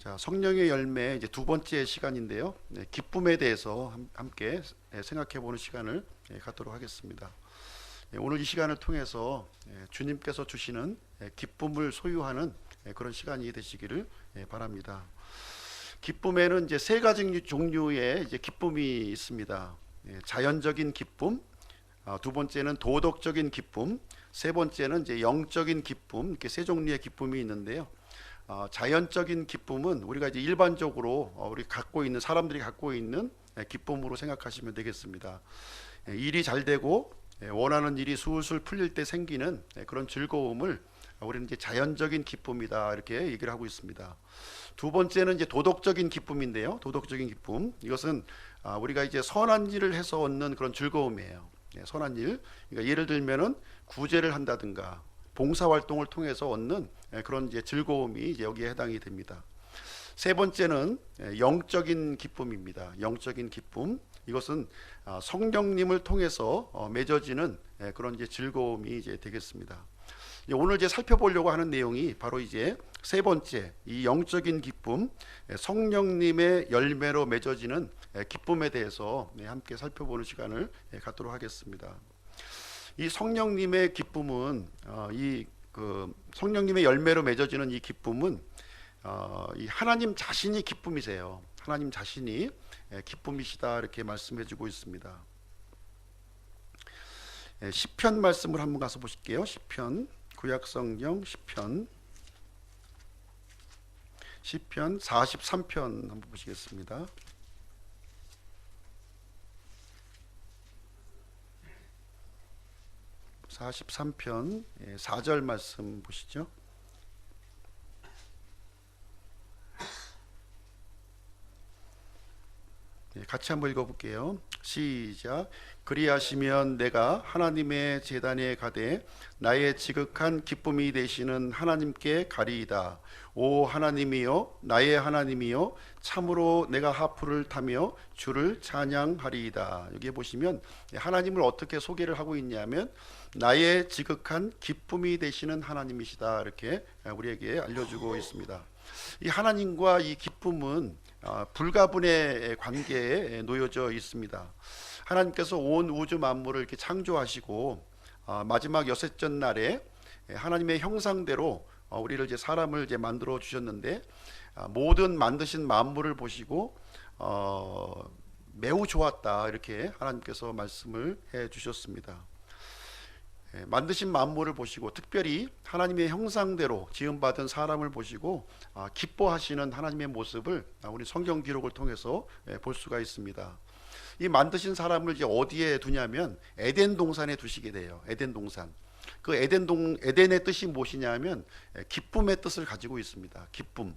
자, 성령의 열매 이제 두 번째 시간인데요. 기쁨에 대해서 함께 생각해 보는 시간을 갖도록 하겠습니다. 오늘 이 시간을 통해서 주님께서 주시는 기쁨을 소유하는 그런 시간이 되시기를 바랍니다. 기쁨에는 이제 세 가지 종류의 이제 기쁨이 있습니다. 자연적인 기쁨, 두 번째는 도덕적인 기쁨, 세 번째는 이제 영적인 기쁨, 이렇게 세 종류의 기쁨이 있는데요. 자연적인 기쁨은 우리가 이제 일반적으로 우리 갖고 있는 사람들이 갖고 있는 기쁨으로 생각하시면 되겠습니다. 일이 잘 되고 원하는 일이 술술 풀릴 때 생기는 그런 즐거움을 우리는 이제 자연적인 기쁨이다 이렇게 얘기를 하고 있습니다. 두 번째는 이제 도덕적인 기쁨인데요. 도덕적인 기쁨, 이것은 우리가 이제 선한 일을 해서 얻는 그런 즐거움이에요. 선한 일, 그러니까 예를 들면은 구제를 한다든가 봉사 활동을 통해서 얻는 그런 이제 즐거움이 이제 여기에 해당이 됩니다. 세 번째는 영적인 기쁨입니다. 영적인 기쁨, 이것은 성령님을 통해서 맺어지는 그런 이제 즐거움이 이제 되겠습니다. 오늘 이제 살펴보려고 하는 내용이 바로 이제 세 번째, 이 영적인 기쁨, 성령님의 열매로 맺어지는 기쁨에 대해서 함께 살펴보는 시간을 갖도록 하겠습니다. 이 성령님의 기쁨은 성령님의 열매로 맺어지는 이 기쁨은 이 하나님 자신이 기쁨이세요. 하나님 자신이 기쁨이시다 이렇게 말씀해주고 있습니다. 시편 말씀을 한번 가서 보실게요. 시편, 구약성경 시편 43편 한번 보시겠습니다. 43편 4절 말씀 보시죠. 같이 한번 읽어볼게요. 시작. 그리하시면 내가 하나님의 제단에 가되 나의 지극한 기쁨이 되시는 하나님께 가리이다. 오 하나님이여, 나의 하나님이여, 참으로 내가 하프를 타며 주를 찬양하리이다. 여기에 보시면 하나님을 어떻게 소개를 하고 있냐면 나의 지극한 기쁨이 되시는 하나님이시다 이렇게 우리에게 알려주고 있습니다. 이 하나님과 이 기쁨은 불가분의 관계에 놓여져 있습니다. 하나님께서 온 우주 만물을 이렇게 창조하시고 마지막 여섯째 날에 하나님의 형상대로 우리를 이제 사람을 이제 만들어 주셨는데 모든 만드신 만물을 보시고 매우 좋았다 이렇게 하나님께서 말씀을 해 주셨습니다. 만드신 만물을 보시고 특별히 하나님의 형상대로 지음받은 사람을 보시고 기뻐하시는 하나님의 모습을 우리 성경 기록을 통해서 볼 수가 있습니다. 이 만드신 사람을 이제 어디에 두냐면 에덴 동산에 두시게 돼요. 에덴 동산. 그 에덴의 뜻이 무엇이냐면 기쁨의 뜻을 가지고 있습니다. 기쁨.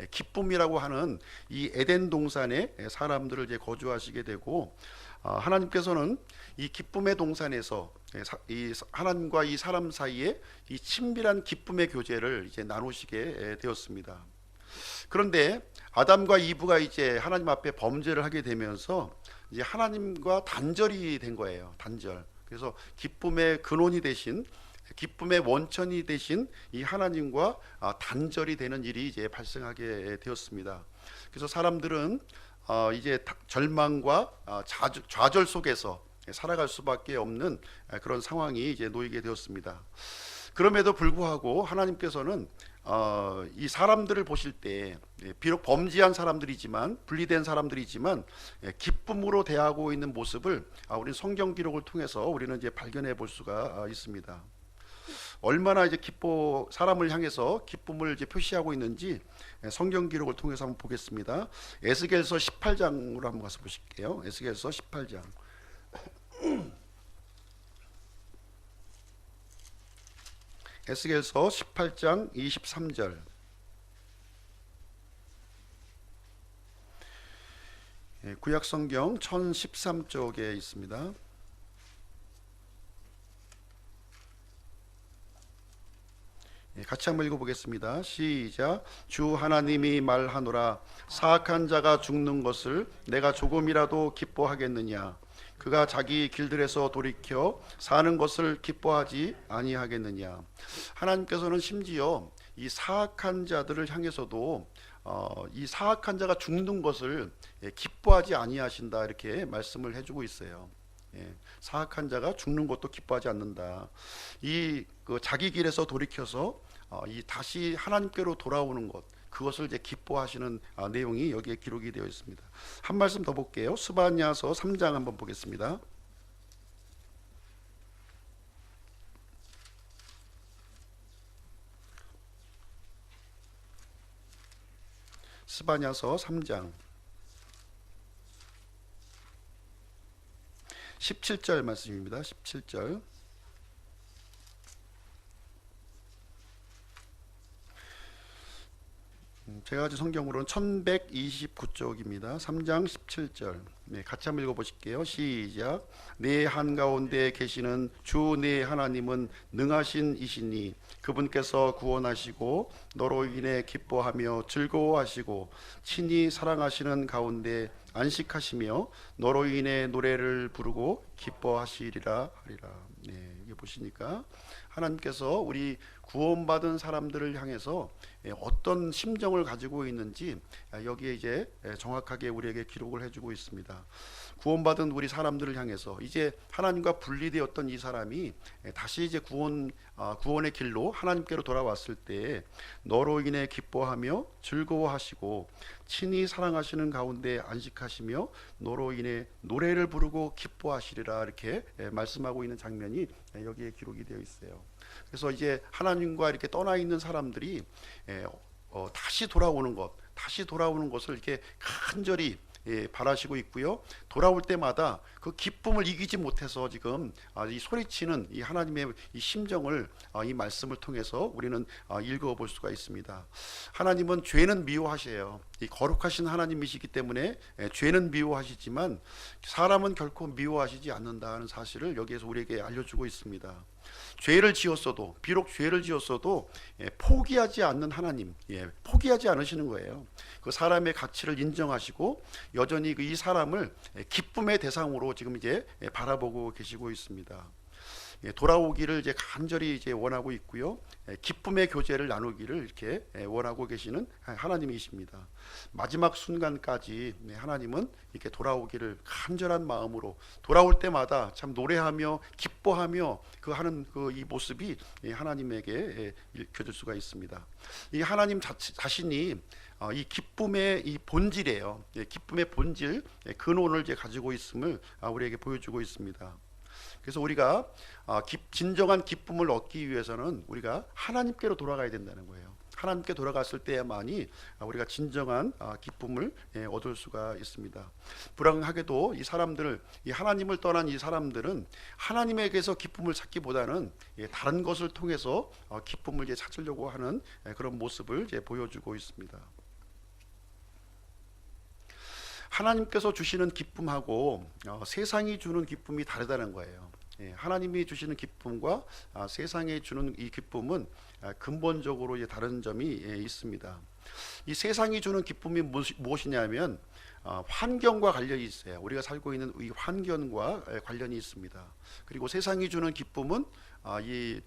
기쁨이라고 하는 이 에덴 동산에 사람들을 이제 거주하시게 되고 하나님께서는 이 기쁨의 동산에서 이 하나님과 이 사람 사이에 이 친밀한 기쁨의 교제를 이제 나누시게 되었습니다. 그런데 아담과 이브가 이제 하나님 앞에 범죄를 하게 되면서 이제 하나님과 단절이 된 거예요. 단절. 그래서 기쁨의 근원이 되신, 기쁨의 원천이 되신 이 하나님과 단절이 되는 일이 이제 발생하게 되었습니다. 그래서 사람들은 이제 절망과 좌절 속에서 살아갈 수밖에 없는 그런 상황이 이제 놓이게 되었습니다. 그럼에도 불구하고 하나님께서는 이 사람들을 보실 때 비록 범죄한 사람들이지만 분리된 사람들이지만 기쁨으로 대하고 있는 모습을 우리 성경 기록을 통해서 우리는 이제 발견해 볼 수가 있습니다. 얼마나 이제 사람을 향해서 기쁨을 이제 표시하고 있는지 성경 기록을 통해서 한번 보겠습니다. 에스겔서 18장으로 한번 가서 보실게요. 에스겔서 18장. 에스겔서 18장 23절. 구약 성경 1013쪽에 있습니다. 같이 한번 읽어보겠습니다. 시작. 주 하나님이 말하노라. 사악한 자가 죽는 것을 내가 조금이라도 기뻐하겠느냐? 그가 자기 길들에서 돌이켜 사는 것을 기뻐하지 아니하겠느냐? 하나님께서는 심지어 이 사악한 자들을 향해서도 이 사악한 자가 죽는 것을 기뻐하지 아니하신다 이렇게 말씀을 해주고 있어요. 사악한 자가 죽는 것도 기뻐하지 않는다. 그 자기 길에서 돌이켜서 이 다시 하나님께로 돌아오는 것, 그것을 이제 기뻐하시는 내용이 여기에 기록이 되어 있습니다. 한 말씀 더 볼게요. 스바냐서 3장 한번 보겠습니다. 스바냐서 3장 17절 말씀입니다. 17절. 제가 가진 성경으로는 1129쪽입니다. 3장 17절. 같이 한번 읽어보실게요. 시작. 내 한가운데 계시는 주 내 하나님은 능하신 이시니 그분께서 구원하시고 너로 인해 기뻐하며 즐거워하시고 친히 사랑하시는 가운데 안식하시며 너로 인해 노래를 부르고 기뻐하시리라 하리라. 이게 보시니까 하나님께서 우리 구원받은 사람들을 향해서 어떤 심정을 가지고 있는지 여기에 이제 정확하게 우리에게 기록을 해주고 있습니다. 구원받은 우리 사람들을 향해서 이제 하나님과 분리되었던 이 사람이 다시 이제 구원의 길로 하나님께로 돌아왔을 때 너로 인해 기뻐하며 즐거워하시고 친히 사랑하시는 가운데 안식하시며 너로 인해 노래를 부르고 기뻐하시리라 이렇게 말씀하고 있는 장면이 여기에 기록이 되어 있어요. 그래서 이제 하나님과 이렇게 떠나 있는 사람들이 다시 돌아오는 것을 이렇게 간절히 바라시고 있고요. 돌아올 때마다 그 기쁨을 이기지 못해서 지금 이 소리치는 이 하나님의 이 심정을 이 말씀을 통해서 우리는 읽어볼 수가 있습니다. 하나님은 죄는 미워하셔요. 이 거룩하신 하나님이시기 때문에 죄는 미워하시지만 사람은 결코 미워하시지 않는다는 사실을 여기에서 우리에게 알려주고 있습니다. 비록 죄를 지었어도 포기하지 않는 하나님, 포기하지 않으시는 거예요. 그 사람의 가치를 인정하시고 여전히 이 사람을 기쁨의 대상으로 지금 이제 바라보고 계시고 있습니다. 돌아오기를 이제 간절히 이제 원하고 있고요. 기쁨의 교제를 나누기를 이렇게 원하고 계시는 하나님이십니다. 마지막 순간까지 하나님은 이렇게 돌아오기를 간절한 마음으로 돌아올 때마다 참 노래하며 기뻐하며 하는 이 모습이 하나님에게 읽혀질 수가 있습니다. 이 하나님 자신이 이 기쁨의 이 본질이에요. 기쁨의 본질, 근원을 이제 가지고 있음을 우리에게 보여주고 있습니다. 그래서 우리가 진정한 기쁨을 얻기 위해서는 우리가 하나님께로 돌아가야 된다는 거예요. 하나님께 돌아갔을 때야만이 우리가 진정한 기쁨을 얻을 수가 있습니다. 불행하게도 이 하나님을 떠난 이 사람들은 하나님에게서 기쁨을 찾기보다는 다른 것을 통해서 기쁨을 이제 찾으려고 하는 그런 모습을 이제 보여주고 있습니다. 하나님께서 주시는 기쁨하고 세상이 주는 기쁨이 다르다는 거예요. 하나님이 주시는 기쁨과 세상이 주는 이 기쁨은 근본적으로 이제 다른 점이 있습니다. 이 세상이 주는 기쁨이 무엇이냐면 환경과 관련이 있어요. 우리가 살고 있는 이 환경과 관련이 있습니다. 그리고 세상이 주는 기쁨은 이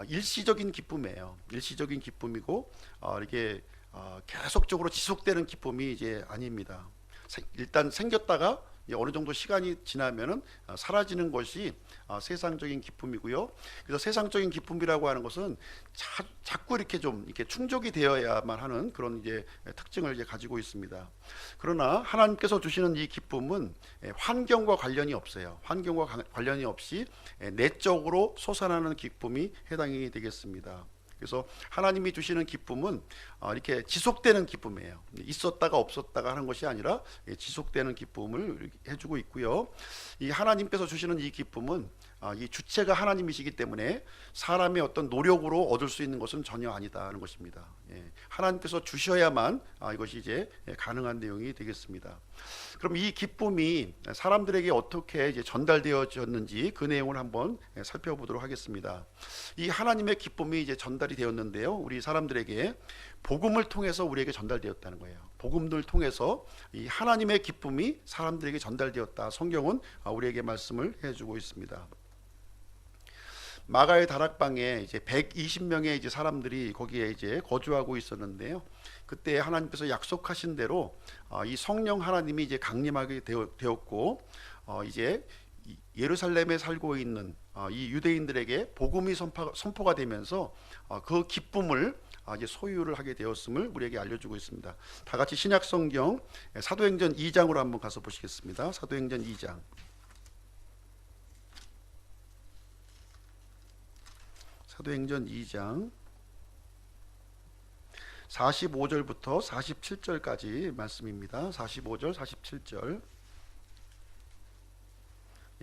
일시적인 기쁨이에요. 일시적인 기쁨이고 이게 계속적으로 지속되는 기쁨이 이제 아닙니다. 일단 생겼다가 어느 정도 시간이 지나면은 사라지는 것이 세상적인 기쁨이고요. 그래서 세상적인 기쁨이라고 하는 것은 자꾸 이렇게 좀 이렇게 충족이 되어야만 하는 그런 이제 특징을 이제 가지고 있습니다. 그러나 하나님께서 주시는 이 기쁨은 환경과 관련이 없어요. 환경과 관련이 없이 내적으로 솟아나는 기쁨이 해당이 되겠습니다. 그래서 하나님이 주시는 기쁨은 이렇게 지속되는 기쁨이에요. 있었다가 없었다가 하는 것이 아니라 지속되는 기쁨을 해주고 있고요. 이 하나님께서 주시는 이 기쁨은 이 주체가 하나님이시기 때문에 사람의 어떤 노력으로 얻을 수 있는 것은 전혀 아니다 하는 것입니다. 하나님께서 주셔야만 이것이 이제 가능한 내용이 되겠습니다. 그럼 이 기쁨이 사람들에게 어떻게 이제 전달되어졌는지 그 내용을 한번 살펴보도록 하겠습니다. 이 하나님의 기쁨이 이제 전달이 되었는데요. 우리 사람들에게 복음을 통해서 우리에게 전달되었다는 거예요. 복음을 통해서 이 하나님의 기쁨이 사람들에게 전달되었다. 성경은 우리에게 말씀을 해주고 있습니다. 마가의 다락방에 이제 120명의 이제 사람들이 거기에 이제 거주하고 있었는데요. 그때 하나님께서 약속하신 대로 이 성령 하나님이 이제 강림하게 되었고, 이제 예루살렘에 살고 있는 이 유대인들에게 복음이 선포가 되면서 그 기쁨을 이제 소유를 하게 되었음을 우리에게 알려주고 있습니다. 다 같이 신약 성경 사도행전 2장으로 한번 가서 보시겠습니다. 사도행전 2장. 사도행전 2장 45절부터 47절까지 말씀입니다. 45절, 47절.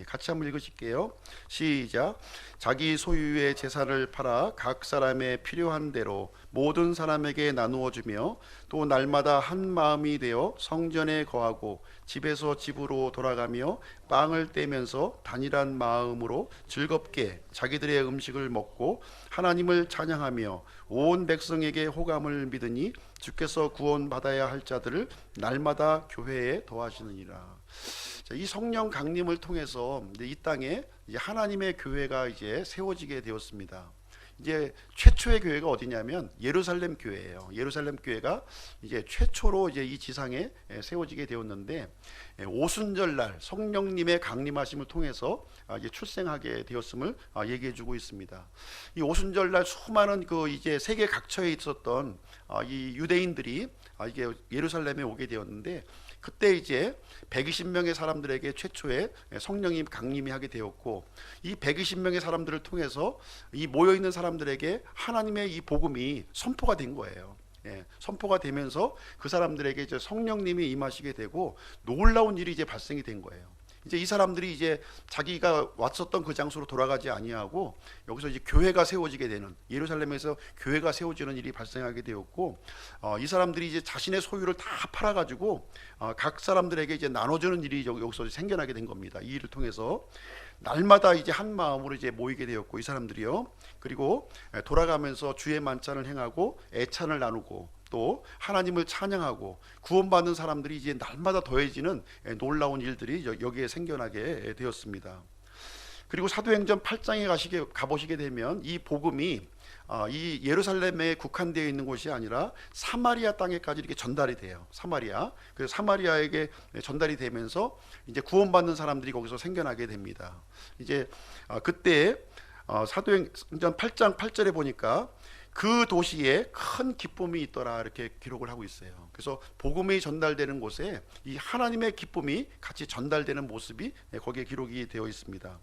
같이 한번 읽으실게요. 시작. 자기 소유의 재산을 팔아 각 사람의 필요한 대로 모든 사람에게 나누어 주며 또 날마다 한 마음이 되어 성전에 거하고 집에서 집으로 돌아가며 빵을 떼면서 단일한 마음으로 즐겁게 자기들의 음식을 먹고 하나님을 찬양하며 온 백성에게 호감을 믿으니 주께서 구원받아야 할 자들을 날마다 교회에 더하시느니라. 이 성령 강림을 통해서 이 땅에 이제 하나님의 교회가 이제 세워지게 되었습니다. 이제 최초의 교회가 어디냐면 예루살렘 교회예요. 예루살렘 교회가 이제 최초로 이제 이 지상에 세워지게 되었는데, 오순절 날 성령님의 강림하심을 통해서 이제 출생하게 되었음을 얘기해주고 있습니다. 이 오순절 날 수많은 그 이제 세계 각처에 있었던 이 유대인들이 이게 예루살렘에 오게 되었는데, 그때 이제 120명의 사람들에게 최초의 성령님 강림이 하게 되었고, 이 120명의 사람들을 통해서 이 모여 있는 사람들에게 하나님의 이 복음이 선포가 된 거예요. 선포가 되면서 그 사람들에게 이제 성령님이 임하시게 되고 놀라운 일이 이제 발생이 된 거예요. 이제 이 사람들이 이제 자기가 왔었던 그 장소로 돌아가지 아니하고 여기서 이제 교회가 세워지게 되는, 예루살렘에서 교회가 세워지는 일이 발생하게 되었고, 이 사람들이 이제 자신의 소유를 다 팔아가지고 각 사람들에게 이제 나눠주는 일이 여기서 생겨나게 된 겁니다. 이 일을 통해서 날마다 이제 한 마음으로 이제 모이게 되었고, 이 사람들이요. 그리고 돌아가면서 주의 만찬을 행하고 애찬을 나누고 또 하나님을 찬양하고 구원받는 사람들이 이제 날마다 더해지는 놀라운 일들이 여기에 생겨나게 되었습니다. 그리고 사도행전 8장에 가보시게 되면 이 복음이 이 예루살렘에 국한되어 있는 곳이 아니라 사마리아 땅에까지 이렇게 전달이 돼요. 사마리아. 그래서 사마리아에게 전달이 되면서 이제 구원받는 사람들이 거기서 생겨나게 됩니다. 이제 그때 사도행전 8장 8절에 보니까 그 도시에 큰 기쁨이 있더라, 이렇게 기록을 하고 있어요. 그래서 복음이 전달되는 곳에 이 하나님의 기쁨이 같이 전달되는 모습이 거기에 기록이 되어 있습니다.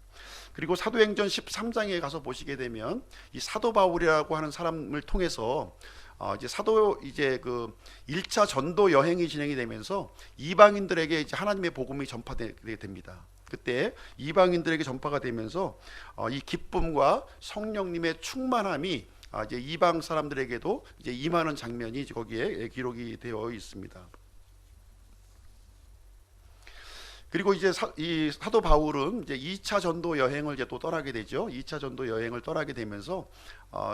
그리고 사도행전 13장에 가서 보시게 되면 이 사도 바울이라고 하는 사람을 통해서 이제 그 1차 전도 여행이 진행이 되면서 이방인들에게 이제 하나님의 복음이 전파되게 됩니다. 그때 이방인들에게 전파가 되면서 이 기쁨과 성령님의 충만함이 이제 이방 사람들에게도 이제 임하는 장면이 거기에 기록이 되어 있습니다. 그리고 이제 이 사도 바울은 이제 2차 전도 여행을 이제 또 떠나게 되죠. 2차 전도 여행을 떠나게 되면서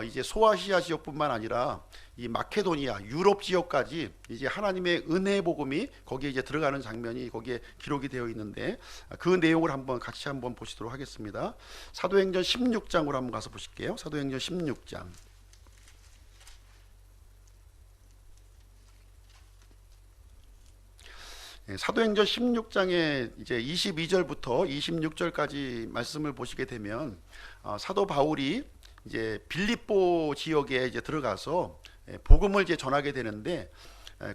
이제 소아시아 지역뿐만 아니라 이 마케도니아, 유럽 지역까지 이제 하나님의 은혜 복음이 거기에 이제 들어가는 장면이 거기에 기록이 되어 있는데, 그 내용을 같이 한번 보시도록 하겠습니다. 사도행전 16장으로 한번 가서 보실게요. 사도행전 16장. 사도행전 16장에 이제 22절부터 26절까지 말씀을 보시게 되면 사도 바울이 이제 빌립보 지역에 이제 들어가서 복음을 이제 전하게 되는데,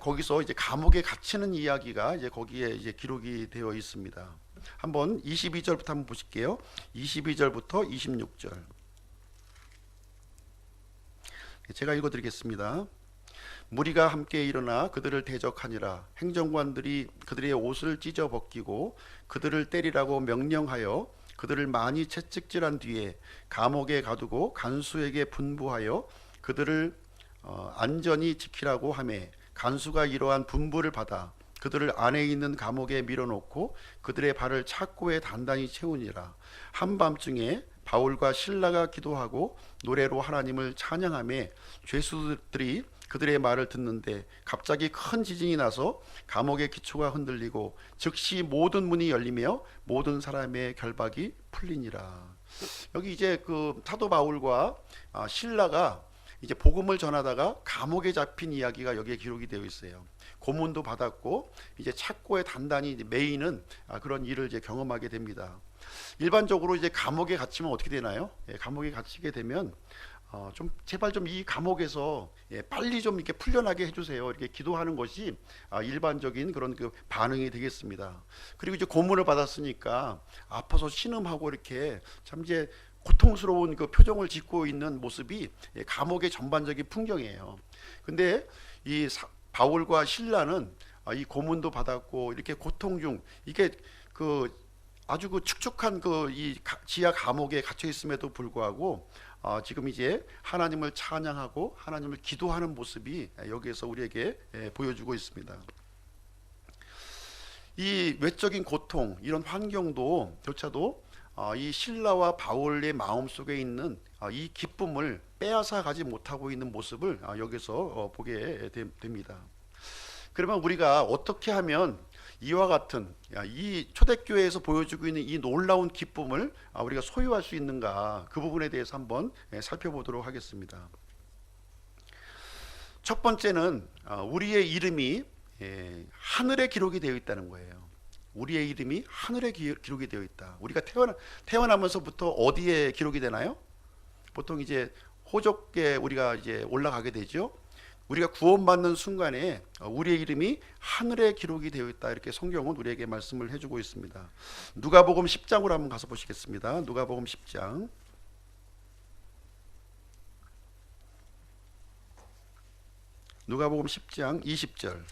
거기서 이제 감옥에 갇히는 이야기가 이제 거기에 이제 기록이 되어 있습니다. 한번 22절부터 한번 보실게요. 22절부터 26절. 제가 읽어드리겠습니다. 무리가 함께 일어나 그들을 대적하니라. 행정관들이 그들의 옷을 찢어 벗기고 그들을 때리라고 명령하여 그들을 많이 채찍질한 뒤에 감옥에 가두고 간수에게 분부하여 그들을 안전히 지키라고 하매, 간수가 이러한 분부를 받아 그들을 안에 있는 감옥에 밀어놓고 그들의 발을 착고에 단단히 채우니라. 한밤중에 바울과 실라가 기도하고 노래로 하나님을 찬양하며 죄수들이 그들의 말을 듣는데 갑자기 큰 지진이 나서 감옥의 기초가 흔들리고 즉시 모든 문이 열리며 모든 사람의 결박이 풀리니라. 여기 이제 그 사도 바울과 신라가 이제 복음을 전하다가 감옥에 잡힌 이야기가 여기에 기록이 되어 있어요. 고문도 받았고 이제 착고에 단단히 이제 매이는 그런 일을 이제 경험하게 됩니다. 일반적으로 이제 감옥에 갇히면 어떻게 되나요? 감옥에 갇히게 되면 좀 제발 좀 이 감옥에서 빨리 좀 이렇게 풀려나게 해주세요. 이렇게 기도하는 것이 일반적인 그런 그 반응이 되겠습니다. 그리고 이제 고문을 받았으니까 아파서 신음하고 이렇게 참 이제 고통스러운 그 표정을 짓고 있는 모습이 감옥의 전반적인 풍경이에요. 근데 이 바울과 신라는 이 고문도 받았고 이렇게 고통 중 이게 그 아주 그 축축한 그 이 지하 감옥에 갇혀 있음에도 불구하고 지금 이제 하나님을 찬양하고 하나님을 기도하는 모습이 여기에서 우리에게 보여주고 있습니다. 이 외적인 고통 이런 환경도 조차도 이 신라와 바울의 마음 속에 있는 이 기쁨을 빼앗아 가지 못하고 있는 모습을 여기서 보게 됩니다. 그러면 우리가 어떻게 하면 이와 같은 이 초대교회에서 보여주고 있는 이 놀라운 기쁨을 우리가 소유할 수 있는가, 그 부분에 대해서 한번 살펴보도록 하겠습니다. 첫 번째는 우리의 이름이 하늘에 기록이 되어 있다는 거예요. 우리의 이름이 하늘에 기록이 되어 있다. 우리가 태어나면서부터 어디에 기록이 되나요? 보통 이제 호적에 우리가 이제 올라가게 되죠. 우리가 구원받는 순간에 우리의 이름이 하늘에 기록이 되어 있다. 이렇게 성경은 우리에게 말씀을 해주고 있습니다. 누가복음 10장으로 한번 가서 보시겠습니다. 누가복음 10장. 누가복음 10장 20절.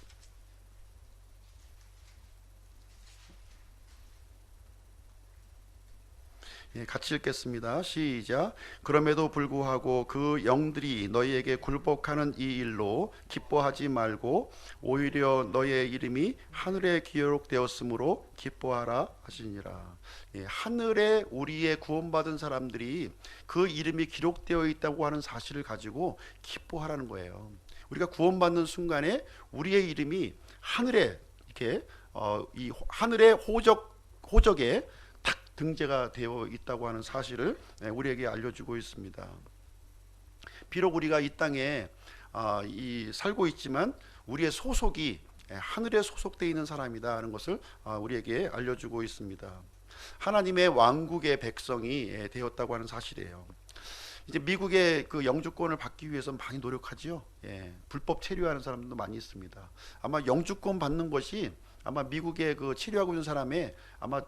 같이 읽겠습니다. 시작. 그럼에도 불구하고 그 영들이 너희에게 굴복하는 이 일로 기뻐하지 말고 오히려 너희의 이름이 하늘에 기록되었으므로 기뻐하라 하시니라. 하늘에 우리의 구원받은 사람들이 그 이름이 기록되어 있다고 하는 사실을 가지고 기뻐하라는 거예요. 우리가 구원받는 순간에 우리의 이름이 하늘에 이렇게 이 하늘의 호적에 등재가 되어 있다고 하는 사실을 우리에게 알려주고 있습니다. 비록 우리가 이 땅에 살고 있지만 우리의 소속이 하늘에 소속되어 있는 사람이다 하는 것을 우리에게 알려주고 있습니다. 하나님의 왕국의 백성이 되었다고 하는 사실이에요. 이제 미국의 그 영주권을 받기 위해서 많이 노력하지요. 불법 체류하는 사람들도 많이 있습니다. 아마 영주권 받는 것이 아마 미국에 그 체류하고 있는 사람의 아마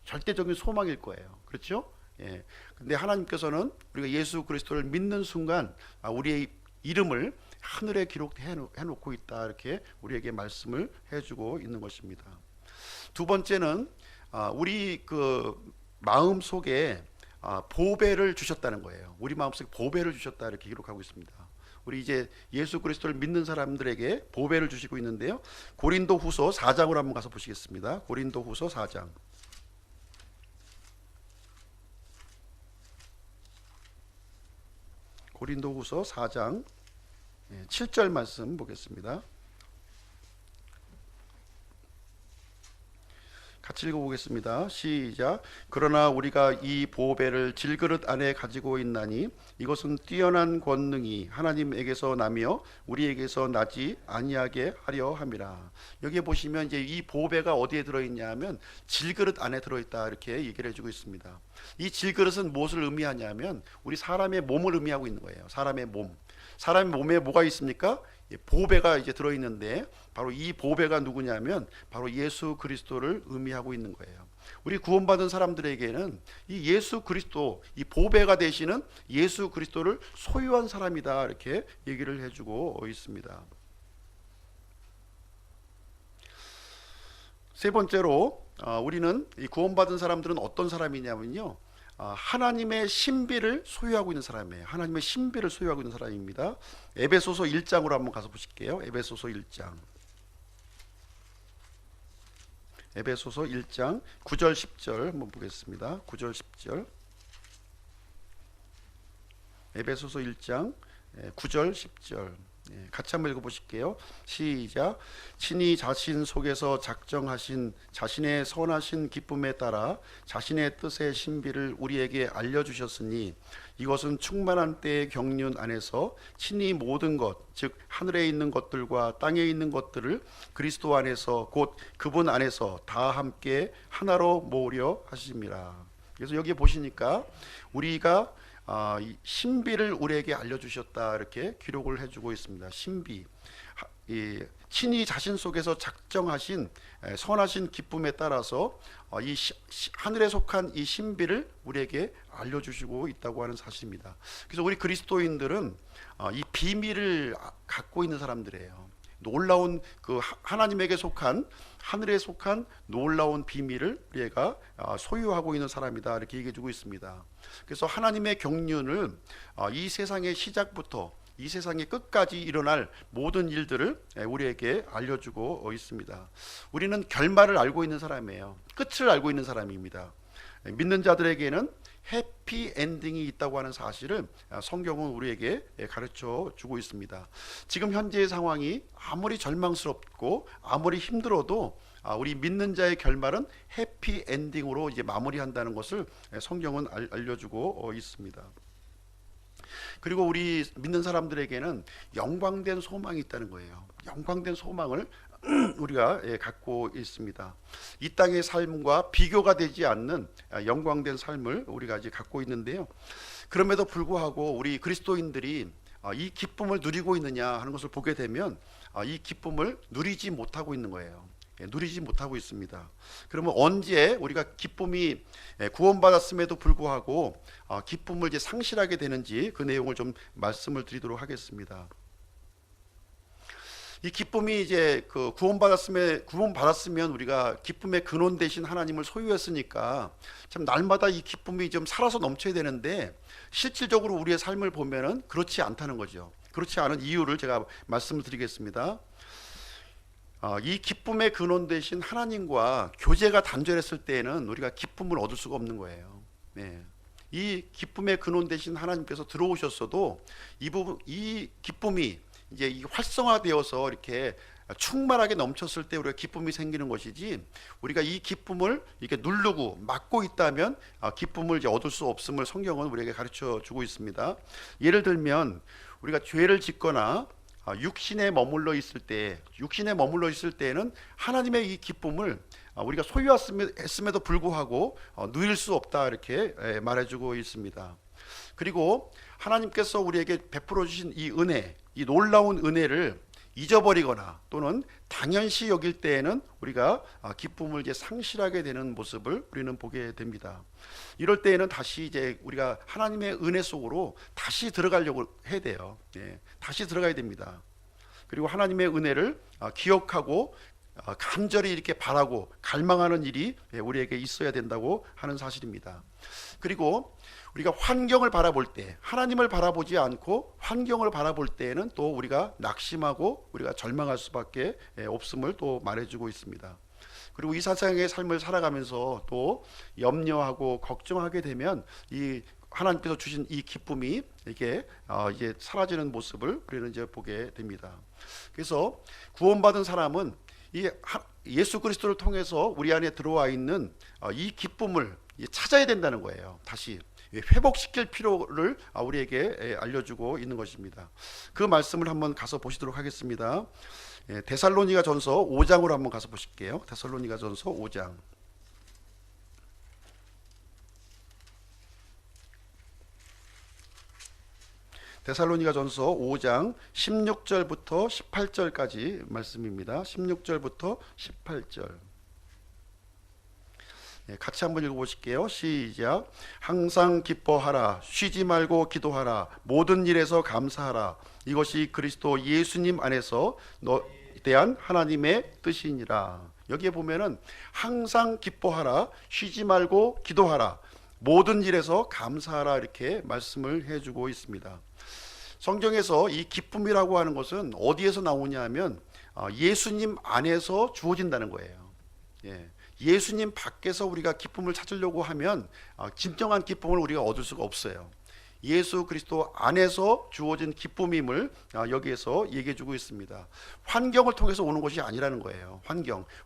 절대적인 소망일 거예요. 그렇죠? 근데 하나님께서는 우리가 예수 그리스도를 믿는 순간 우리의 이름을 하늘에 기록해 놓고 있다. 이렇게 우리에게 말씀을 해주고 있는 것입니다. 두 번째는 우리 그 마음 속에 보배를 주셨다는 거예요. 우리 마음 속에 보배를 주셨다. 이렇게 기록하고 있습니다. 우리 이제 예수 그리스도를 믿는 사람들에게 보배를 주시고 있는데요. 고린도후서 4장으로 한번 가서 보시겠습니다. 고린도후서 4장. 고린도후서 4장 7절 말씀 보겠습니다. 같이 읽어보겠습니다. 시작. 그러나 우리가 이 보배를 질그릇 안에 가지고 있나니 이것은 뛰어난 권능이 하나님에게서 나며 우리에게서 나지 아니하게 하려 함이라. 여기에 보시면 이제 이 보배가 어디에 들어있냐면 질그릇 안에 들어있다. 이렇게 얘기를 해주고 있습니다. 이 질그릇은 무엇을 의미하냐면 우리 사람의 몸을 의미하고 있는 거예요. 사람의 몸. 사람의 몸에 뭐가 있습니까? 보배가 이제 들어있는데 바로 이 보배가 누구냐면 바로 예수 그리스도를 의미하고 있는 거예요. 우리 구원받은 사람들에게는 이 예수 그리스도, 이 보배가 되시는 예수 그리스도를 소유한 사람이다. 이렇게 얘기를 해주고 있습니다. 세 번째로 우리는 이 구원받은 사람들은 어떤 사람이냐면요, 하나님의 신비를 소유하고 있는 사람이에요. 하나님의 신비를 소유하고 있는 사람입니다. 에베소서 1장으로 한번 가서 보실게요. 에베소서 1장. 에베소서 1장 9절 10절 한번 보겠습니다. 9절 10절. 에베소서 1장 9절 10절. 같이 한번 읽어보실게요. 시작. 친히 자신 속에서 작정하신 자신의 선하신 기쁨에 따라 자신의 뜻의 신비를 우리에게 알려주셨으니 이것은 충만한 때의 경륜 안에서 친히 모든 것, 즉 하늘에 있는 것들과 땅에 있는 것들을 그리스도 안에서 곧 그분 안에서 다 함께 하나로 모으려 하심이라. 그래서 여기 보시니까 우리가 이 신비를 우리에게 알려주셨다 이렇게 기록을 해주고 있습니다. 신비, 친히 자신 속에서 작정하신 선하신 기쁨에 따라서 이 하늘에 속한 이 신비를 우리에게 알려주시고 있다고 하는 사실입니다. 그래서 우리 그리스도인들은 이 비밀을 갖고 있는 사람들이에요. 놀라운 그 하나님에게 속한 하늘에 속한 놀라운 비밀을 우리가 소유하고 있는 사람이다 이렇게 얘기해주고 있습니다. 그래서 하나님의 경륜을 이 세상의 시작부터 이 세상의 끝까지 일어날 모든 일들을 우리에게 알려주고 있습니다. 우리는 결말을 알고 있는 사람이에요. 끝을 알고 있는 사람입니다. 믿는 자들에게는 해피 엔딩이 있다고 하는 사실을 성경은 우리에게 가르쳐 주고 있습니다. 지금 현재의 상황이 아무리 절망스럽고 아무리 힘들어도 우리 믿는 자의 결말은 해피 엔딩으로 이제 마무리한다는 것을 성경은 알려주고 있습니다. 그리고 우리 믿는 사람들에게는 영광된 소망이 있다는 거예요. 영광된 소망을 우리가 갖고 있습니다. 이 땅의 삶과 비교가 되지 않는 영광된 삶을 우리가 이제 갖고 있는데요. 그럼에도 불구하고 우리 그리스도인들이 이 기쁨을 누리고 있느냐 하는 것을 보게 되면 이 기쁨을 누리지 못하고 있는 거예요. 누리지 못하고 있습니다. 그러면 언제 우리가 기쁨이 구원받았음에도 불구하고 기쁨을 이제 상실하게 되는지 그 내용을 좀 말씀을 드리도록 하겠습니다. 이 기쁨이 이제 그 구원받았으면 우리가 기쁨의 근원 되신 하나님을 소유했으니까 참 날마다 이 기쁨이 좀 살아서 넘쳐야 되는데 실질적으로 우리의 삶을 보면은 그렇지 않다는 거죠. 그렇지 않은 이유를 제가 말씀을 드리겠습니다. 이 기쁨의 근원 되신 하나님과 교제가 단절했을 때에는 우리가 기쁨을 얻을 수가 없는 거예요. 이 기쁨의 근원 되신 하나님께서 들어오셨어도 이 기쁨이 이제 이 활성화되어서 이렇게 충만하게 넘쳤을 때 우리가 기쁨이 생기는 것이지, 우리가 이 기쁨을 이렇게 누르고 막고 있다면 기쁨을 이제 얻을 수 없음을 성경은 우리에게 가르쳐 주고 있습니다. 예를 들면 우리가 죄를 짓거나 육신에 머물러 있을 때에는 하나님의 이 기쁨을 우리가 소유했음에도 불구하고 누릴 수 없다 이렇게 말해주고 있습니다. 그리고 하나님께서 우리에게 베풀어 주신 이 은혜, 이 놀라운 은혜를 잊어버리거나 또는 당연시 여길 때에는 우리가 기쁨을 이제 상실하게 되는 모습을 우리는 보게 됩니다. 이럴 때에는 다시 이제 우리가 하나님의 은혜 속으로 다시 들어가려고 해야 돼요. 다시 들어가야 됩니다. 그리고 하나님의 은혜를 기억하고 간절히 이렇게 바라고 갈망하는 일이 우리에게 있어야 된다고 하는 사실입니다. 그리고 우리가 환경을 바라볼 때, 하나님을 바라보지 않고 환경을 바라볼 때에는 또 우리가 낙심하고 우리가 절망할 수밖에 없음을 또 말해주고 있습니다. 그리고 이 세상의 삶을 살아가면서 또 염려하고 걱정하게 되면 이 하나님께서 주신 이 기쁨이 이게 이제 사라지는 모습을 우리는 이제 보게 됩니다. 그래서 구원받은 사람은 이 예수 그리스도를 통해서 우리 안에 들어와 있는 이 기쁨을 찾아야 된다는 거예요. 다시 회복시킬 필요를 우리에게 알려주고 있는 것입니다. 그 말씀을 한번 가서 보시도록 하겠습니다. 데살로니가 전서 5장으로 한번 가서 보실게요. 데살로니가 전서 5장. 데살로니가 전서 5장 16절부터 18절까지 말씀입니다. 16절부터 18절. 같이 한번 읽어보실게요. 시작. 항상 기뻐하라, 쉬지 말고 기도하라, 모든 일에서 감사하라. 이것이 그리스도 예수님 안에서 너에 대한 하나님의 뜻이니라. 여기에 보면은 항상 기뻐하라, 쉬지 말고 기도하라, 모든 일에서 감사하라 이렇게 말씀을 해주고 있습니다. 성경에서 이 기쁨이라고 하는 것은 어디에서 나오냐 하면 예수님 안에서 주어진다는 거예요. 예수님 밖에서 우리가 기쁨을 찾으려고 하면 진정한 기쁨을 우리가 얻을 수가 없어요. 예수 그리스도 안에서 주어진 기쁨임을 여기에서 얘기해 주고 있습니다. 환경을 통해서 오는 것이 아니라는 거예요.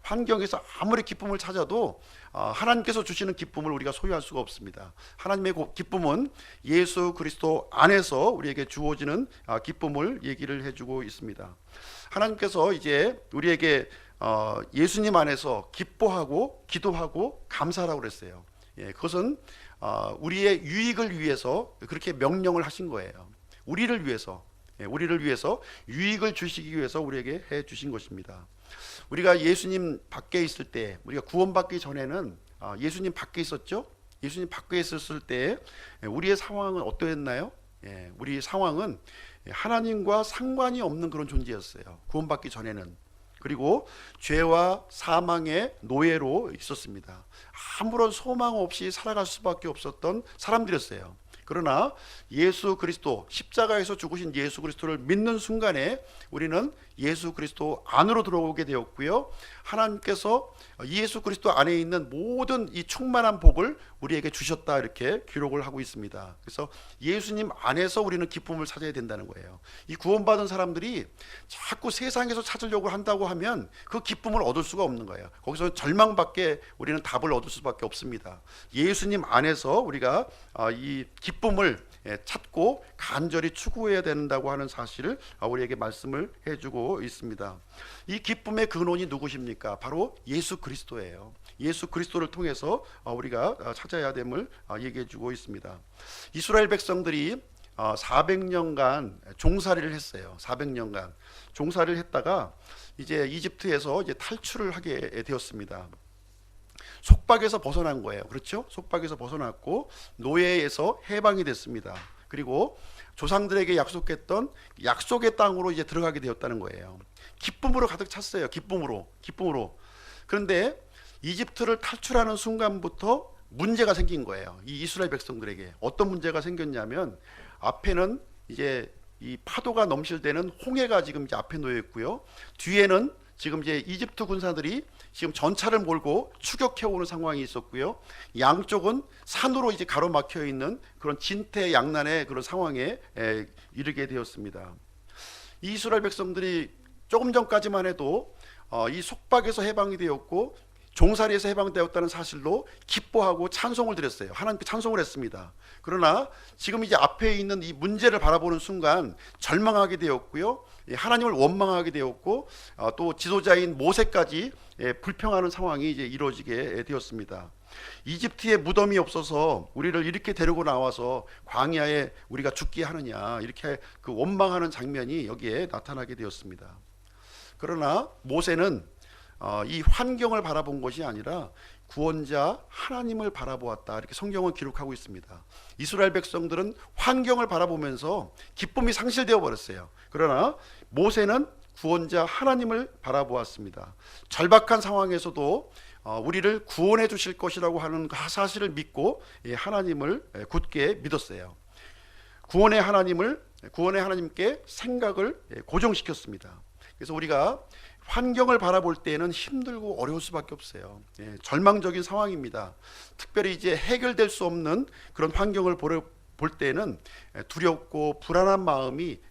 환경에서 아무리 기쁨을 찾아도 하나님께서 주시는 기쁨을 우리가 소유할 수가 없습니다. 하나님의 기쁨은 예수 그리스도 안에서 우리에게 주어지는 기쁨을 얘기를 해주고 있습니다. 하나님께서 이제 우리에게 예수님 안에서 기뻐하고 기도하고 감사하라고 그랬어요. 그것은 우리의 유익을 위해서 그렇게 명령을 하신 거예요. 우리를 위해서 유익을 주시기 위해서 우리에게 해 주신 것입니다. 우리가 예수님 밖에 있을 때, 우리가 구원받기 전에는 예수님 밖에 있었죠. 예수님 밖에 있었을 때 우리의 상황은 어떠했나요? 우리 상황은 하나님과 상관이 없는 그런 존재였어요. 구원받기 전에는. 그리고 죄와 사망의 노예로 있었습니다. 아무런 소망 없이 살아갈 수밖에 없었던 사람들이었어요. 그러나 예수 그리스도, 십자가에서 죽으신 예수 그리스도를 믿는 순간에 우리는 예수 그리스도 안으로 들어오게 되었고요, 하나님께서 예수 그리스도 안에 있는 모든 이 충만한 복을 우리에게 주셨다, 이렇게 기록을 하고 있습니다. 그래서 예수님 안에서 우리는 기쁨을 찾아야 된다는 거예요. 이 구원받은 사람들이 자꾸 세상에서 찾으려고 한다고 하면 그 기쁨을 얻을 수가 없는 거예요. 거기서 절망밖에 우리는 답을 얻을 수밖에 없습니다. 예수님 안에서 우리가 이 기쁨을 찾고 간절히 추구해야 된다고 하는 사실을 우리에게 말씀을 해주고 있습니다. 이 기쁨의 근원이 누구십니까? 바로 예수 그리스도예요. 예수 그리스도를 통해서 우리가 찾아야 됨을 얘기해주고 있습니다. 이스라엘 백성들이 400년간 종살이를 했어요. 400년간 종살이를 했다가 이제 이집트에서 이제 탈출을 하게 되었습니다. 속박에서 벗어난 거예요. 그렇죠? 속박에서 벗어났고 노예에서 해방이 됐습니다. 그리고 조상들에게 약속했던 약속의 땅으로 이제 들어가게 되었다는 거예요. 기쁨으로 가득 찼어요. 기쁨으로. 그런데 이집트를 탈출하는 순간부터 문제가 생긴 거예요. 이 이스라엘 백성들에게 어떤 문제가 생겼냐면, 앞에는 이제 이 파도가 넘실대는 홍해가 지금 이제 앞에 놓여 있고요, 뒤에는 지금 이제 이집트 군사들이 지금 전차를 몰고 추격해 오는 상황이 있었고요, 양쪽은 산으로 이제 가로막혀 있는 그런 진퇴양난의 그런 상황에 이르게 되었습니다. 이 이스라엘 백성들이 조금 전까지만 해도 이 속박에서 해방이 되었고 종살이에서 해방되었다는 사실로 기뻐하고 찬송을 드렸어요. 하나님께 찬송을 했습니다. 그러나 지금 이제 앞에 있는 이 문제를 바라보는 순간 절망하게 되었고요, 하나님을 원망하게 되었고, 또 지도자인 모세까지 불평하는 상황이 이제 이루어지게 되었습니다. 이집트에 무덤이 없어서 우리를 이렇게 데리고 나와서 광야에 우리가 죽게 하느냐, 이렇게 그 원망하는 장면이 여기에 나타나게 되었습니다. 그러나 모세는 이 환경을 바라본 것이 아니라 구원자 하나님을 바라보았다, 이렇게 성경은 기록하고 있습니다. 이스라엘 백성들은 환경을 바라보면서 기쁨이 상실되어 버렸어요. 그러나 모세는 구원자 하나님을 바라보았습니다. 절박한 상황에서도 우리를 구원해 주실 것이라고 하는 사실을 믿고 하나님을 굳게 믿었어요. 구원의 하나님께 생각을 고정시켰습니다. 그래서 우리가 환경을 바라볼 때에는 힘들고 어려울 수밖에 없어요. 절망적인 상황입니다. 특별히 이제 해결될 수 없는 그런 환경을 볼 때는 두렵고 불안한 마음이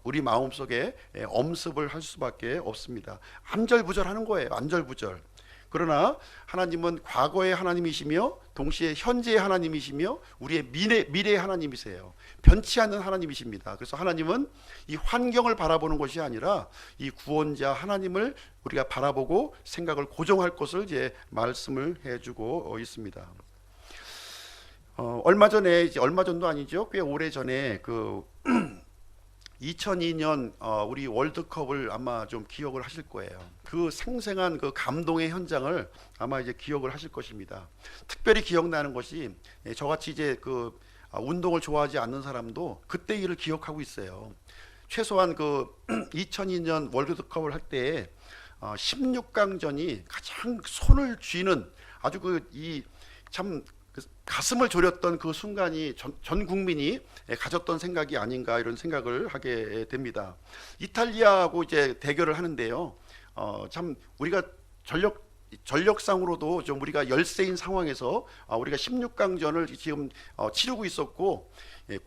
우리 마음속에 엄습을 할 수밖에 없습니다. 안절부절하는 거예요. 안절부절. 그러나 하나님은 과거의 하나님이시며 동시에 현재의 하나님이시며 우리의 미래의 하나님이세요. 변치 않는 하나님이십니다. 그래서 하나님은 이 환경을 바라보는 것이 아니라 이 구원자 하나님을 우리가 바라보고 생각을 고정할 것을 이제 말씀을 해주고 있습니다. 얼마 전도 아니죠. 꽤 오래 전에 그 2002년 우리 월드컵을 아마 좀 기억을 하실 거예요. 그 생생한 그 감동의 현장을 아마 이제 기억을 하실 것입니다. 특별히 기억나는 것이 저같이 이제 그 운동을 좋아하지 않는 사람도 그때 일을 기억하고 있어요. 최소한 그 2002년 월드컵을 할 때 16강전이 가장 손을 쥐는 아주 참 가슴을 졸였던 그 순간이 전 국민이 가졌던 생각이 아닌가, 이런 생각을 하게 됩니다. 이탈리아하고 이제 대결을 하는데요. 참 우리가 전력상으로도 좀 우리가 열세인 상황에서 우리가 16강전을 지금 치르고 있었고,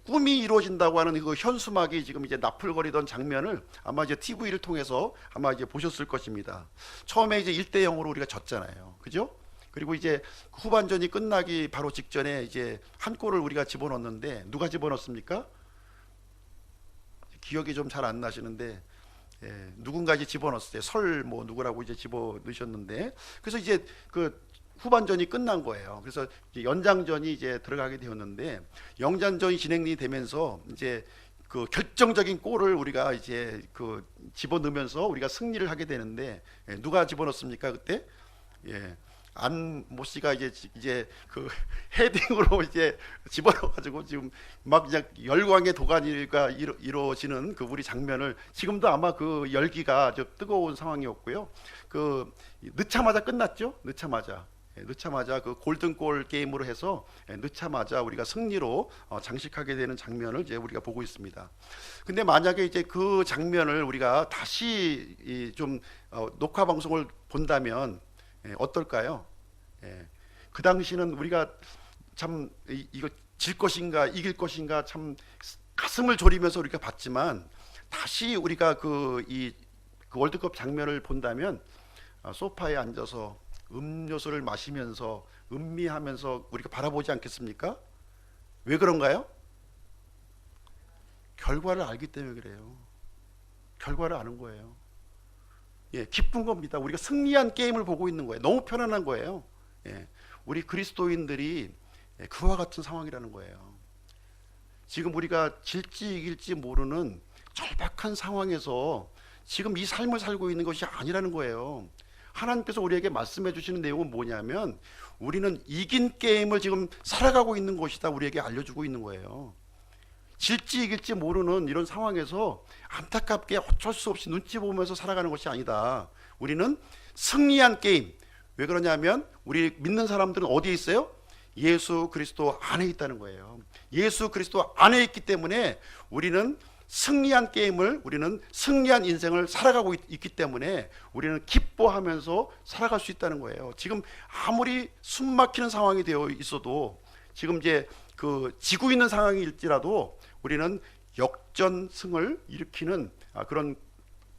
꿈이 이루어진다고 하는 그 현수막이 지금 이제 나풀거리던 장면을 아마 이제 TV를 통해서 아마 이제 보셨을 것입니다. 처음에 이제 1대 0으로 우리가 졌잖아요. 그죠? 그리고 이제 후반전이 끝나기 바로 직전에 이제 한 골을 우리가 집어넣었는데 누가 집어넣습니까? 기억이 좀 잘 안 나시는데, 누군가 이제 집어넣었어요. 뭐 누구라고 이제 집어넣으셨는데, 그래서 이제 그 후반전이 끝난 거예요. 그래서 이제 연장전이 이제 들어가게 되었는데, 영장전이 진행이 되면서 이제 그 결정적인 골을 우리가 이제 그 집어넣으면서 우리가 승리를 하게 되는데, 누가 집어넣습니까 그때? 안모 씨가 이제 그 헤딩으로 이제 집어넣어가지고 지금 막 그냥 열광의 도가니가 이루어지는 그 우리 장면을 지금도 아마 그 열기가 좀 뜨거운 상황이었고요. 그 넣자마자 끝났죠. 넣자마자 그 골든골 게임으로 해서 넣자마자 우리가 승리로 장식하게 되는 장면을 이제 우리가 보고 있습니다. 근데 만약에 이제 그 장면을 우리가 다시 좀 녹화 방송을 본다면 어떨까요? 그 당시는 우리가 참 이거 질 것인가 이길 것인가 참 가슴을 졸이면서 우리가 봤지만, 다시 우리가 그 월드컵 장면을 본다면 소파에 앉아서 음료수를 마시면서 음미하면서 우리가 바라보지 않겠습니까? 왜 그런가요? 결과를 알기 때문에 그래요. 결과를 아는 거예요. 기쁜 겁니다. 우리가 승리한 게임을 보고 있는 거예요. 너무 편안한 거예요. 우리 그리스도인들이 그와 같은 상황이라는 거예요. 지금 우리가 질지 이길지 모르는 절박한 상황에서 지금 이 삶을 살고 있는 것이 아니라는 거예요. 하나님께서 우리에게 말씀해 주시는 내용은 뭐냐면, 우리는 이긴 게임을 지금 살아가고 있는 것이다 우리에게 알려주고 있는 거예요. 질지 이길지 모르는 이런 상황에서 안타깝게 어쩔 수 없이 눈치 보면서 살아가는 것이 아니다. 우리는 승리한 게임. 왜 그러냐면 우리 믿는 사람들은 어디에 있어요? 예수 그리스도 안에 있다는 거예요. 예수 그리스도 안에 있기 때문에 우리는 승리한 게임을, 우리는 승리한 인생을 살아가고 있기 때문에 우리는 기뻐하면서 살아갈 수 있다는 거예요. 지금 아무리 숨막히는 상황이 되어 있어도, 지금 이제 그 지고 있는 상황일지라도 우리는 역전승을 일으키는 그런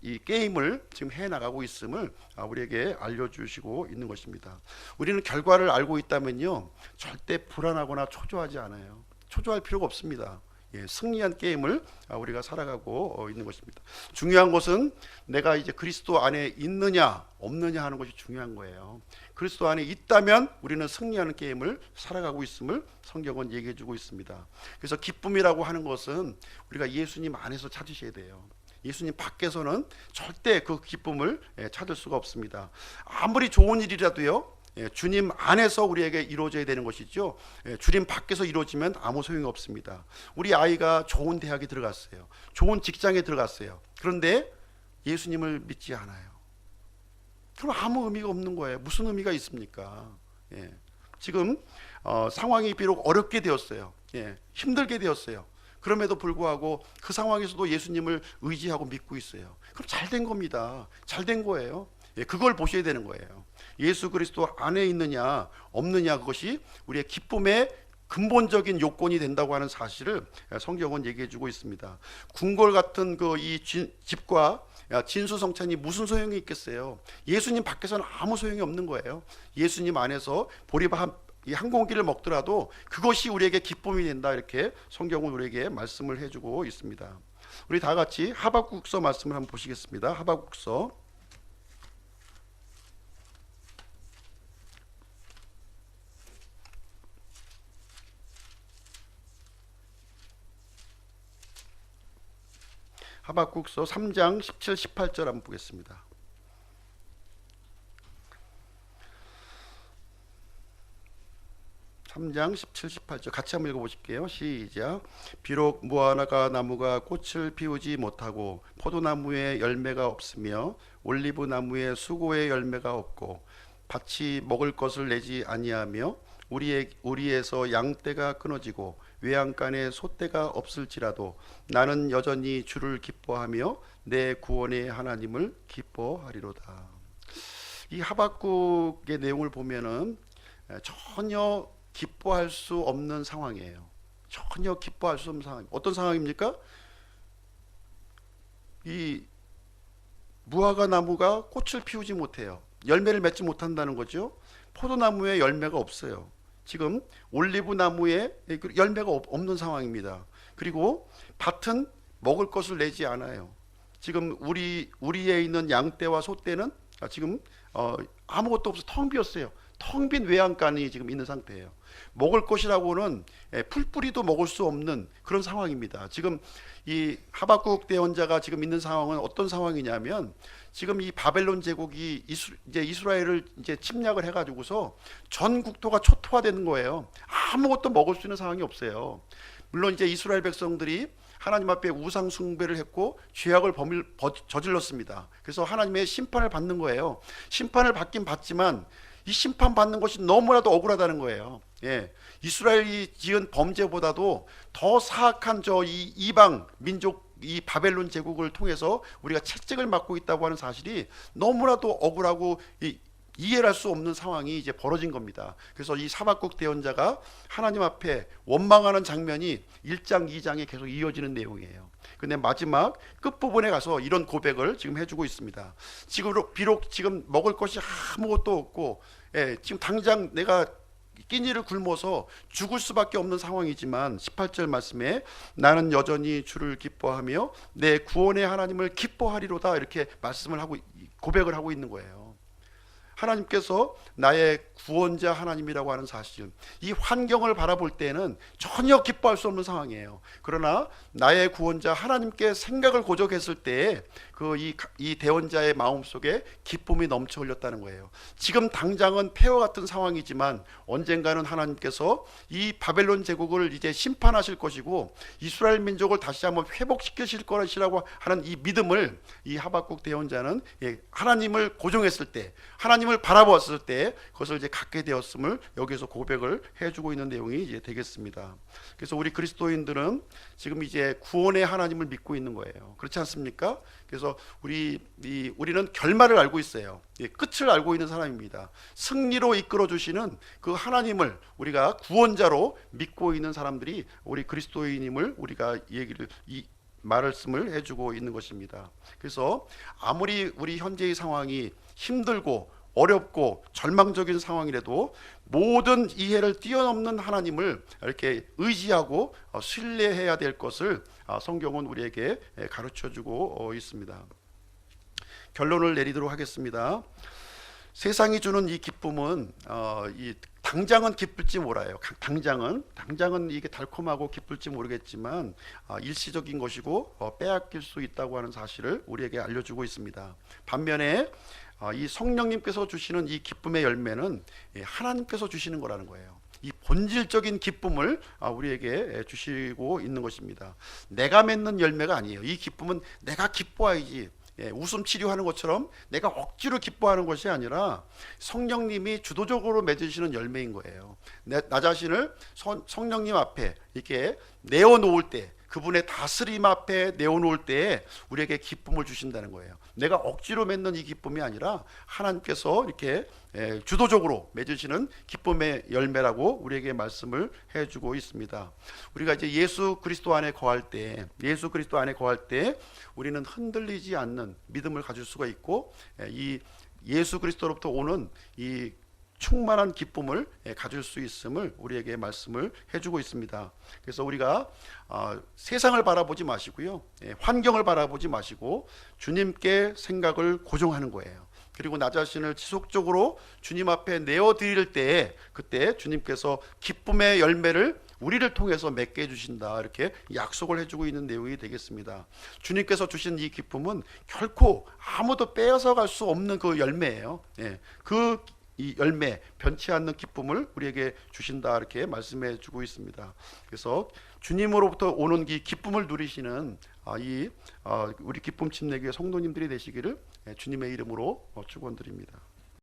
이 게임을 지금 해나가고 있음을 우리에게 알려주시고 있는 것입니다. 우리는 결과를 알고 있다면요, 절대 불안하거나 초조하지 않아요. 초조할 필요가 없습니다. 승리한 게임을 우리가 살아가고 있는 것입니다. 중요한 것은 내가 이제 그리스도 안에 있느냐 없느냐 하는 것이 중요한 거예요. 그리스도 안에 있다면 우리는 승리하는 게임을 살아가고 있음을 성경은 얘기해 주고 있습니다. 그래서 기쁨이라고 하는 것은 우리가 예수님 안에서 찾으셔야 돼요. 예수님 밖에서는 절대 그 기쁨을 찾을 수가 없습니다. 아무리 좋은 일이라도요, 주님 안에서 우리에게 이루어져야 되는 것이죠. 주님 밖에서 이루어지면 아무 소용이 없습니다. 우리 아이가 좋은 대학에 들어갔어요. 좋은 직장에 들어갔어요. 그런데 예수님을 믿지 않아요. 그럼 아무 의미가 없는 거예요. 무슨 의미가 있습니까? 지금 상황이 비록 어렵게 되었어요. 힘들게 되었어요. 그럼에도 불구하고 그 상황에서도 예수님을 의지하고 믿고 있어요. 그럼 잘 된 겁니다. 잘 된 거예요. 그걸 보셔야 되는 거예요. 예수 그리스도 안에 있느냐 없느냐, 그것이 우리의 기쁨의 근본적인 요건이 된다고 하는 사실을 성경은 얘기해 주고 있습니다. 궁궐 같은 그 이 집과 진수성찬이 무슨 소용이 있겠어요? 예수님 밖에서는 아무 소용이 없는 거예요. 예수님 안에서 보리밥 이 한 공기를 먹더라도 그것이 우리에게 기쁨이 된다, 이렇게 성경은 우리에게 말씀을 해주고 있습니다. 우리 다 같이 하박국서 말씀을 한번 보시겠습니다. 하박국서 3장 17, 18절 한번 보겠습니다. 삼 장 17, 18절 같이 한번 읽어보실게요. 시작. 비록 무화과 나무가 꽃을 피우지 못하고 포도나무에 열매가 없으며 올리브 나무에 수고의 열매가 없고 밭이 먹을 것을 내지 아니하며 우리에서 양떼가 끊어지고 외양간에 소떼가 없을지라도 나는 여전히 주를 기뻐하며 내 구원의 하나님을 기뻐하리로다. 이 하박국의 내용을 보면은 전혀 기뻐할 수 없는 상황이에요. 전혀 기뻐할 수 없는 상황. 어떤 상황입니까? 이 무화과 나무가 꽃을 피우지 못해요. 열매를 맺지 못한다는 거죠. 포도나무에 열매가 없어요. 지금 올리브 나무에 열매가 없는 상황입니다. 그리고 밭은 먹을 것을 내지 않아요. 지금 우리에 있는 양떼와 소떼는 지금 아무것도 없어 텅 비었어요. 텅 빈 외양간이 지금 있는 상태예요. 먹을 것이라고는 풀뿌리도 먹을 수 없는 그런 상황입니다. 지금 이 하박국 대언자가 지금 있는 상황은 어떤 상황이냐면, 지금 이 바벨론 제국이 이제 이스라엘을 이제 침략을 해가지고서 전 국토가 초토화되는 거예요. 아무것도 먹을 수 있는 상황이 없어요. 물론 이제 이스라엘 백성들이 하나님 앞에 우상 숭배를 했고 죄악을 저질렀습니다. 그래서 하나님의 심판을 받는 거예요. 심판을 받긴 받지만 이 심판 받는 것이 너무나도 억울하다는 거예요. 이스라엘이 지은 범죄보다도 더 사악한 이 이방 민족, 이 바벨론 제국을 통해서 우리가 채찍을 맞고 있다고 하는 사실이 너무나도 억울하고 이해를 할 수 없는 상황이 이제 벌어진 겁니다. 그래서 이 하박국 대언자가 하나님 앞에 원망하는 장면이 1장 2장에 계속 이어지는 내용이에요. 근데 마지막 끝부분에 가서 이런 고백을 지금 해주고 있습니다. 지금 비록 지금 먹을 것이 아무것도 없고 지금 당장 내가 끼니를 굶어서 죽을 수밖에 없는 상황이지만 18절 말씀에 나는 여전히 주를 기뻐하며 내 구원의 하나님을 기뻐하리로다, 이렇게 말씀을 하고 고백을 하고 있는 거예요. 하나님께서 나의 구원자 하나님이라고 하는 사실, 이 환경을 바라볼 때는 전혀 기뻐할 수 없는 상황이에요. 그러나 나의 구원자 하나님께 생각을 고정했을 때 이 대언자의 마음속에 기쁨이 넘쳐 흘렸다는 거예요. 지금 당장은 폐허 같은 상황이지만 언젠가는 하나님께서 이 바벨론 제국을 이제 심판하실 것이고 이스라엘 민족을 다시 한번 회복시키실 것이라고 하는 이 믿음을 이 하박국 대언자는 하나님을 고정했을 때, 하나님을 바라보았을 때 그것을 이제 갖게 되었음을 여기서 고백을 해주고 있는 내용이 이제 되겠습니다. 그래서 우리 그리스도인들은 지금 이제 구원의 하나님을 믿고 있는 거예요. 그렇지 않습니까? 그래서 우리는 결말을 알고 있어요. 끝을 알고 있는 사람입니다. 승리로 이끌어 주시는 그 하나님을 우리가 구원자로 믿고 있는 사람들이 우리 그리스도인임을 우리가 말씀을 해주고 있는 것입니다. 그래서 아무리 우리 현재의 상황이 힘들고 어렵고 절망적인 상황이라도 모든 이해를 뛰어넘는 하나님을 이렇게 의지하고 신뢰해야 될 것을 성경은 우리에게 가르쳐주고 있습니다. 결론을 내리도록 하겠습니다. 세상이 주는 이 기쁨은 당장은 기쁠지 몰라요. 당장은 이게 달콤하고 기쁠지 모르겠지만 일시적인 것이고 빼앗길 수 있다고 하는 사실을 우리에게 알려주고 있습니다. 반면에 이 성령님께서 주시는 이 기쁨의 열매는 하나님께서 주시는 거라는 거예요. 이 본질적인 기쁨을 우리에게 주시고 있는 것입니다. 내가 맺는 열매가 아니에요. 이 기쁨은 내가 기뻐야지, 웃음 치료하는 것처럼 내가 억지로 기뻐하는 것이 아니라 성령님이 주도적으로 맺으시는 열매인 거예요. 나 자신을 성령님 앞에 이렇게 내어놓을 때, 그분의 다스림 앞에 내어놓을 때 우리에게 기쁨을 주신다는 거예요. 내가 억지로 맺는 이 기쁨이 아니라 하나님께서 이렇게 주도적으로 맺으시는 기쁨의 열매라고 우리에게 말씀을 해주고 있습니다. 우리가 이제 예수 그리스도 안에 거할 때 우리는 흔들리지 않는 믿음을 가질 수가 있고, 이 예수 그리스도로부터 오는 이 충만한 기쁨을 가질 수 있음을 우리에게 말씀을 해주고 있습니다. 그래서 우리가 세상을 바라보지 마시고요, 환경을 바라보지 마시고 주님께 생각을 고정하는 거예요. 그리고 나 자신을 지속적으로 주님 앞에 내어드릴 때 그때 주님께서 기쁨의 열매를 우리를 통해서 맺게 해주신다, 이렇게 약속을 해주고 있는 내용이 되겠습니다. 주님께서 주신 이 기쁨은 결코 아무도 빼앗아갈 수 없는 그 열매예요. 이 열매, 변치 않는 기쁨을 우리에게 주신다, 이렇게 말씀해 주고 있습니다. 그래서 주님으로부터 오는 이 기쁨을 누리시는 우리 기쁨 침례교회 성도님들이 되시기를 주님의 이름으로 축원드립니다.